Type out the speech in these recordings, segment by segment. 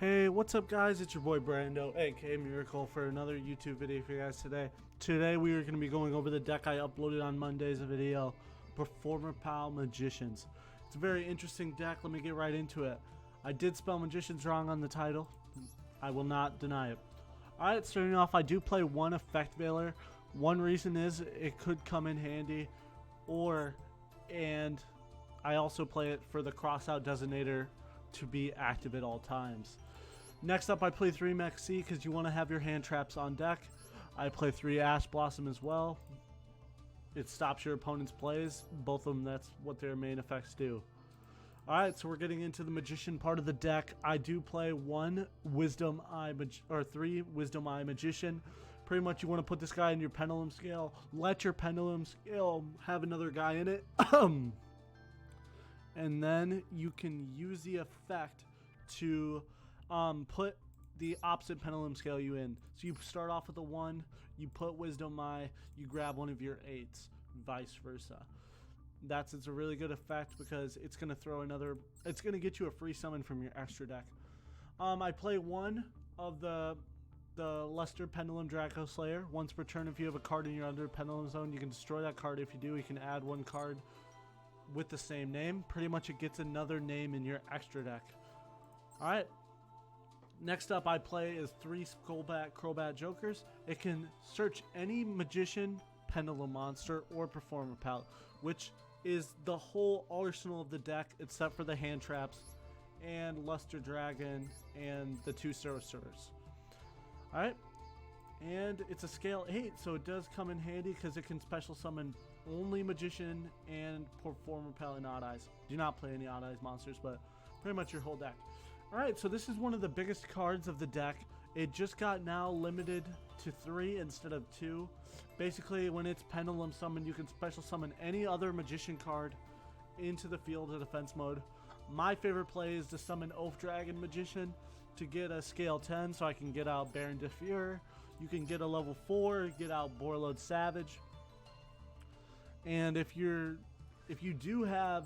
Hey, what's up guys? It's your boy BrandoAKAMiracle for another YouTube video for you guys today. Today we are going to be going over the deck I uploaded on Monday's video, Performer Pal Magicians. It's a very interesting deck. Let me get right into it. I did spell Magicians wrong on the title. I will not deny it. Alright, starting off, I do play one Effect Veiler. One reason is it could come in handy, and I also play it for the Crossout Designator to be active at all times. Next up, I play 3 Mech C because you want to have your hand traps on deck. I play 3 Ash Blossom as well. It stops your opponent's plays. Both of them, that's what their main effects do. Alright, so we're getting into the Magician part of the deck. I do play 1 Wisdom Eye, or 3 Wisdom Eye Magician. Pretty much you want to put this guy in your Pendulum Scale. Let your Pendulum Scale have another guy in it. And then you can use the effect to put the opposite pendulum scale you in. So you start off with a 1, you put Wisdom Eye, you grab one of your 8s, vice versa. It's a really good effect because it's gonna it's gonna get you a free summon from your extra deck. I play 1 of the Luster Pendulum Draco Slayer. Once per turn, if you have a card in your under pendulum zone, you can destroy that card. If you do, you can add 1 card with the same name. Pretty much it gets another name in your extra deck. Alright. Next up I play is 3 Skullbat Crobat Jokers. It can search any Magician, Pendulum Monster, or Performer Pal, which is the whole arsenal of the deck except for the hand traps and Luster Dragon and the 2 Sorcerers. Alright. And it's a scale 8, so it does come in handy because it can special summon only Magician and Performer Pal and Odd Eyes. Do not play any Odd Eyes monsters, but pretty much your whole deck. Alright, so this is one of the biggest cards of the deck. It just got now limited to 3 instead of 2. Basically, when it's Pendulum Summoned, you can special summon any other Magician card into the field of defense mode. My favorite play is to summon Oath Dragon Magician to get a scale 10 so I can get out Baron de Fury. You can get a level 4, get out Borreload Savage. And if you do have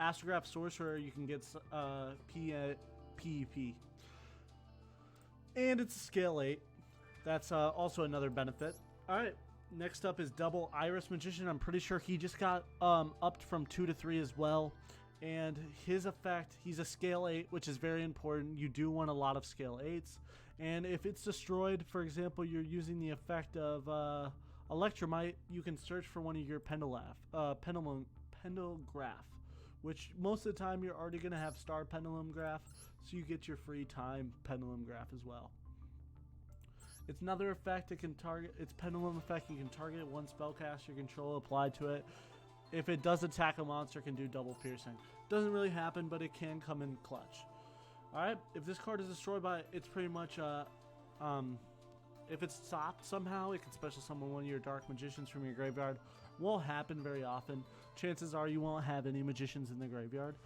Astrograph Sorcerer, you can get PEP. And it's a scale 8. That's also another benefit. Alright, next up is Double Iris Magician. I'm pretty sure he just got upped from 2 to 3 as well. And his effect, he's a scale 8, which is very important. You do want a lot of scale 8s. And if it's destroyed, for example, you're using the effect of Electromite, you can search for one of your Pendulgraph, which most of the time you're already going to have Star Pendulum Graph, so you get your free time Pendulum Graph as well. It's another effect, it can target, it's Pendulum effect, you can target 1 spellcaster control applied to it. If it does attack a monster, it can do double piercing. Doesn't really happen, but it can come in clutch. Alright, if this card is destroyed by, it's pretty much, if it's stopped somehow, it can special summon one of your Dark Magicians from your graveyard. Won't happen very often. Chances are you won't have any Magicians in the graveyard.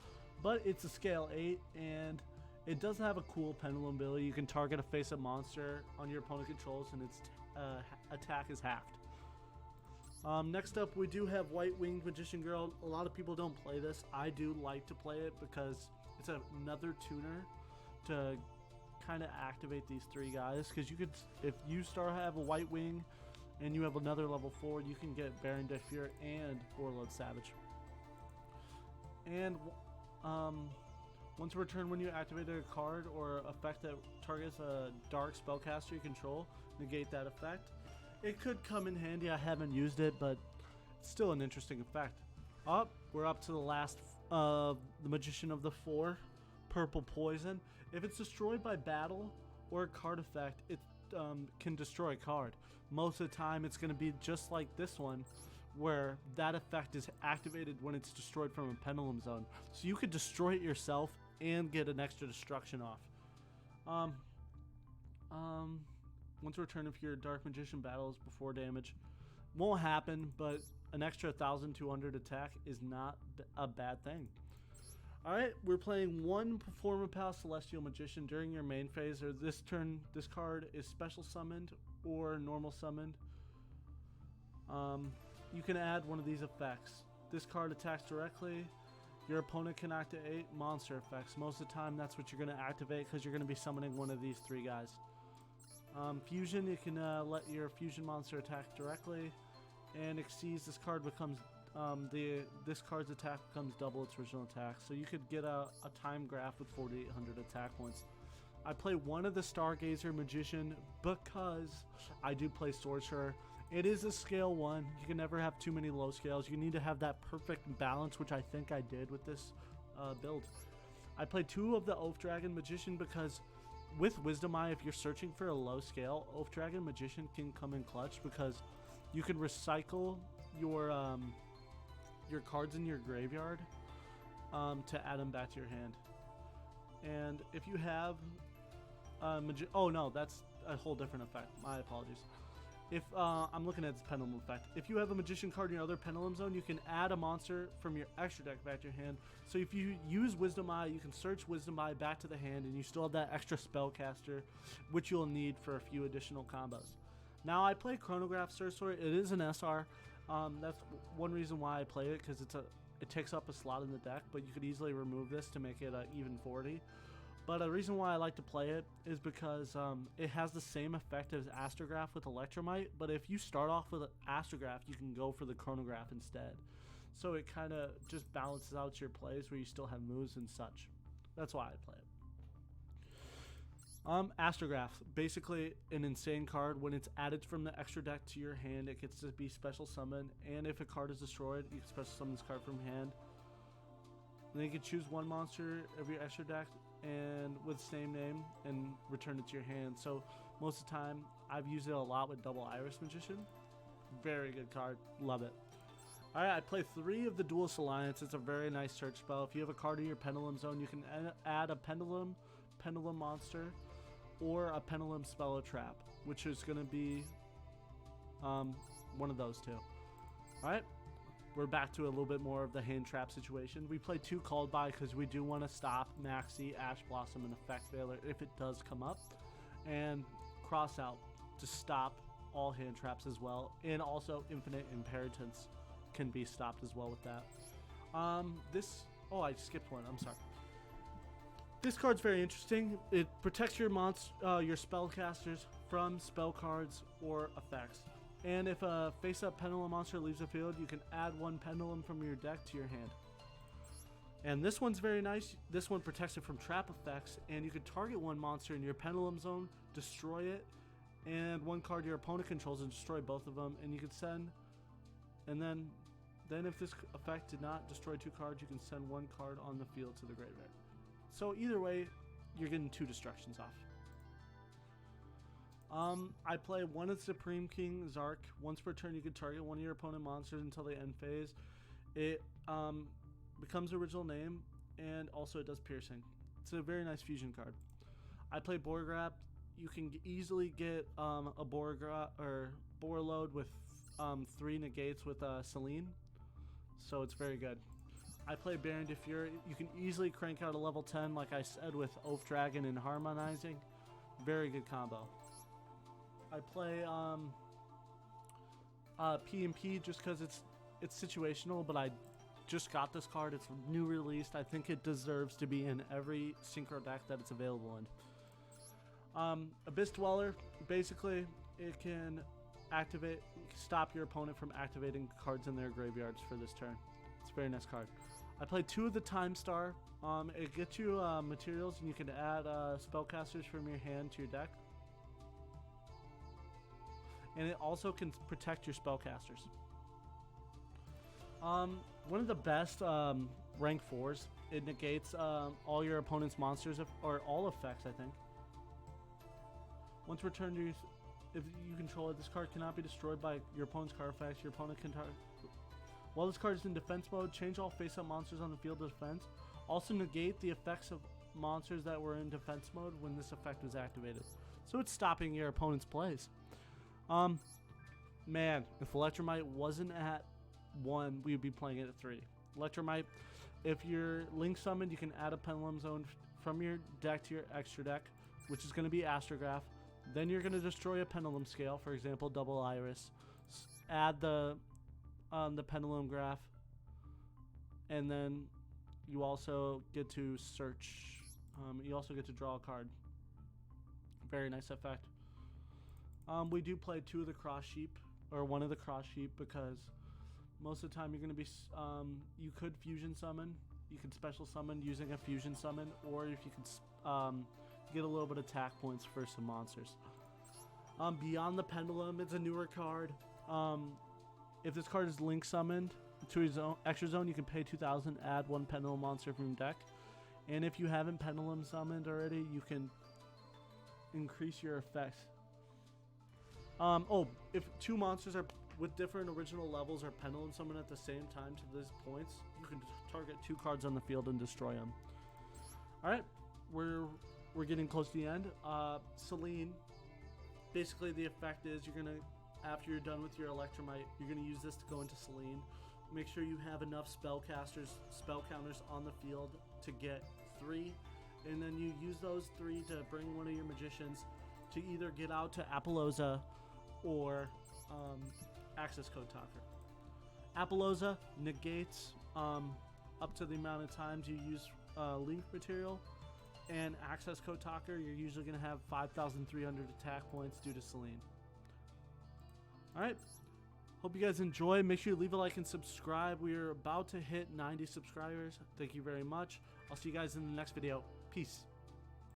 But it's a scale 8, and it does have a cool Pendulum ability. You can target a face-up monster on your opponent controls, and its attack is halved. Next up, we do have White Winged Magician Girl. A lot of people don't play this. I do like to play it because it's another tuner to kind of activate these 3 guys. Because you could, if you have a White Wing and you have another level 4, you can get Baron de Fury and Borreload Savage. And once per turn, when you activate a card or effect that targets a dark spellcaster you control, negate that effect. It could come in handy. I haven't used it, but it's still an interesting effect. We're up to the last the Magician of the 4, Purple Poison. If it's destroyed by battle or a card effect, it can destroy a card. Most of the time, it's going to be just like this one, where that effect is activated when it's destroyed from a Pendulum Zone. So you could destroy it yourself and get an extra destruction off. Once per turn, if your Dark Magician battles before damage, won't happen, but an extra 1,200 attack is not a bad thing. Alright, we're playing 1 Performer Pal Celestial Magician. During your main phase, or this turn, this card is special summoned or normal summoned. You can add one of these effects. This card attacks directly Your opponent can activate monster effects. Most of the time, that's what you're going to activate because you're going to be summoning one of these three guys. Fusion, you can let your fusion monster attack directly, and exceeds. This card becomes this card's attack becomes double its original attack. So you could get a time graph with 4,800 attack points. I play one of the Stargazer Magician because I do play Sorcerer. It is a scale 1. You can never have too many low scales. You need to have that perfect balance, which I think I did with this build. I play 2 of the Oath Dragon Magician because with Wisdom Eye, if you're searching for a low scale, Oath Dragon Magician can come in clutch because you can recycle your cards in your graveyard to add them back to your hand. And if you have oh no, that's a whole different effect. My apologies. If I'm looking at this Pendulum effect. If you have a Magician card in your other Pendulum zone, you can add a monster from your extra deck back to your hand. So if you use Wisdom Eye, you can search Wisdom Eye back to the hand, and you still have that extra Spellcaster, which you'll need for a few additional combos. Now I play Chronograph Sorcerer. It is an SR. That's one reason why I play it, because it takes up a slot in the deck, but you could easily remove this to make it even 40. But the reason why I like to play it is because it has the same effect as Astrograph with Electromite, but if you start off with Astrograph, you can go for the Chronograph instead. So it kind of just balances out your plays where you still have moves and such. That's why I play it. Astrograph, basically an insane card. When it's added from the extra deck to your hand, it gets to be special summon, and if a card is destroyed, you can special summon this card from hand. And then you can choose one monster of your extra deck and with the same name and return it to your hand. So most of the time I've used it a lot with Double Iris Magician. Very good card, love it. Alright, I play 3 of the Duelist Alliance. It's a very nice search spell. If you have a card in your Pendulum zone, you can add a Pendulum monster, or a Pendulum Spell Trap, which is going to be one of those two. Alright, we're back to a little bit more of the hand trap situation. We play 2 Called By because we do want to stop Maxi, Ash Blossom, and Effect Veiler if it does come up. And Cross Out to stop all hand traps as well. And also Infinite Inheritance can be stopped as well with that. Oh, I skipped one. I'm sorry. This card's very interesting. It protects your spellcasters from spell cards or effects. And if a face-up Pendulum monster leaves the field, you can add 1 Pendulum from your deck to your hand. And this one's very nice. This one protects it from trap effects, and you can target 1 monster in your Pendulum zone, destroy it, and 1 card your opponent controls and destroy both of them. And you can send, and then if this effect did not destroy 2 cards, you can send 1 card on the field to the graveyard. So either way, you're getting 2 destructions off. I play 1 of Supreme King Zark. Once per turn, you can target 1 of your opponent monsters until the end phase. It becomes original name, and also it does piercing. It's a very nice fusion card. I play Borgrab. You can easily get a Borgrab or Borload with 3 negates with Selene, so it's very good. I play Baron de Fury. You can easily crank out a level 10, like I said, with Oath Dragon and Harmonizing. Very good combo. I play P&P just because it's situational, but I just got this card. It's new released. I think it deserves to be in every synchro deck that it's available in. Abyss Dweller, basically, it can stop your opponent from activating cards in their graveyards for this turn. It's a very nice card. I play 2 of the Time Star. It gets you materials, and you can add spellcasters from your hand to your deck. And it also can protect your spellcasters. One of the best rank 4s. It negates all your opponent's monsters, or all effects, I think. Once returned to if you control it, this card cannot be destroyed by your opponent's card effects. Your opponent can while this card is in defense mode, change all face-up monsters on the field to defense. Also negate the effects of monsters that were in defense mode when this effect was activated. So it's stopping your opponent's plays. Man, if Electromite wasn't at 1, we would be playing it at 3. Electromite, if you're Link summoned, you can add a Pendulum Zone from your deck to your extra deck, which is going to be Astrograph. Then you're going to destroy a Pendulum Scale, for example, Double Iris. Add the Pendulum Graph, and then you also get to search. You also get to draw a card. Very nice effect. We do play two of the cross sheep, or one of the cross sheep, because most of the time you're going to be, you could fusion summon. You could special summon using a fusion summon, or if you could get a little bit of attack points for some monsters. Beyond the Pendulum, it's a newer card. If this card is link summoned to his own extra zone, you can pay 2,000, add one Pendulum monster from your deck. And if you haven't Pendulum summoned already, you can increase your effects. If two monsters are with different original levels are Pendulum summoned at the same time to these points, you can target two cards on the field and destroy them. Alright, we're getting close to the end. Selene, basically the effect is you're gonna, after you're done with your Electromite, you're gonna use this to go into Selene. Make sure you have enough spell counters on the field to get 3, and then you use those 3 to bring one of your magicians to either get out to Apollousa or access code talker. Apollousa negates up to the amount of times you use link material, and access code talker, you're usually going to have 5,300 attack points due to Selene. Alright, hope you guys enjoy. Make sure you leave a like and subscribe. We are about to hit 90 subscribers. Thank you very much. I'll see you guys in the next video. Peace.